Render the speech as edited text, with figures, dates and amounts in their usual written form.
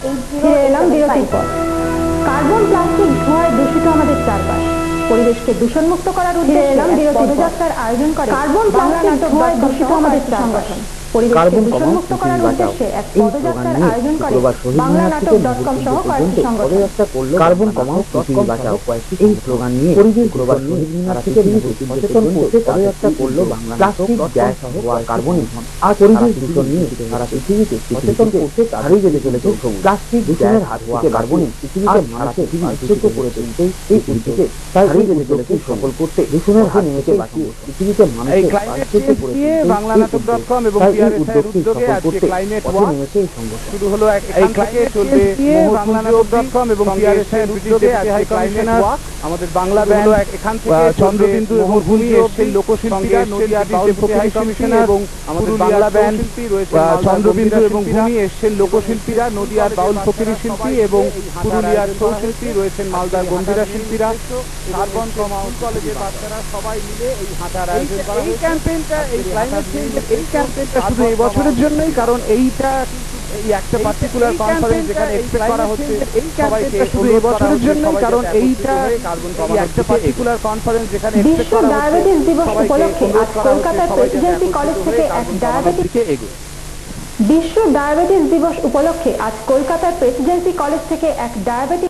ফিরে এলাম বিরতির পর। কার্বন প্লাস্টিক ধোঁয়ায় দূষিত আমাদের চারপাশ, পরিবেশকে দূষণমুক্ত করার উদ্দেশ্যে এলাম পদযাত্রার আয়োজন করে কার্বন প্লাস্টিক ধোঁয়ায় দূষিত আমাদের সংগঠন। পরিবেশকে দূষণমুক্ত করার উদ্দেশ্যে এক পদযাত্রার আয়োজন করে বাংলানাটক.com সহ কয়েকটি সংগঠন। কার্বন কমাও, পৃথিবী বাঁচাও এই স্লোগান নিয়ে পরিবেশ গ্লোবাল থেকে সচেতন করতে পদযাত্রা করলো বাংলা প্লাস্টিক, গ্যাস, ধোঁয়া, কার্বন নিধন আর পরিবেশ দূষণ নিয়ে সারা পৃথিবীকে সচেতন করতে হারিয়ে যেতে চলেছে প্লাস্টিক দূষণের হাত থেকে কার্বন পৃথিবীকে মানুষের দূষিত করে তুলতে এই উদ্যোগে তাই হারিয়ে যেতে চলেছে সফল করতে দূষণের হাত নেমেছে বাঁচিয়ে পৃথিবীকে মানুষের সচেতন করে বাংলানাটক.com এবং উদ্যোগটি সফল করতে পথে নেমেছে এই সংগঠন। শুরু হলো এখান থেকে চলবে বাংলানাটক.com এবং টিআরএস-এর উদ্যোগে আজকে ক্লাইমেট ওয়াক। আমাদের বাংলা ব্যান্ড এখান থেকে চন্দ্রবিন্দু এবং ভূমি এসছেন লোকশিল্পীরা, নদিয়ার বাউল ফকির কমিশনার এবং আমাদের বাংলা ব্যান্ড চন্দ্রবিন্দু এবং ভূমি এসছেন লোকশিল্পীরা, নদিয়ার বাউল ফকির শিল্পী এবং পুরুলিয়ার ছৌ শিল্পী রয়েছেন, মালদার গম্ভীরা শিল্পীরা, কার্বন কমাও কলেজের বাচ্চারা সবাই মিলে এই হাঁটার আয়োজন করা হয়েছে। এই ক্যাম্পেইনটা, এই ক্লাইমেট চেঞ্জ এই ক্যাম্পেইনটা শুধু এই বছরের জন্যই, কারণ এইটা এই একটা পার্টিকুলার কনফারেন্স যেখানে এক্সপেক্ট করা হচ্ছে সবাইকে শুধু এই বছরের জন্যই, কারণ এইটা কার্বন কমানোর একটা পার্টিকুলার কনফারেন্স যেখানে বিশ্ব ডায়াবেটিস দিবস উপলক্ষে আজ কলকাতার প্রেসিডেন্সি কলেজ থেকে এক বিশ্ব ডায়াবেটিস দিবস উপলক্ষে আজ কলকাতার প্রেসিডেন্সি কলেজ থেকে এক ডায়াবেটিস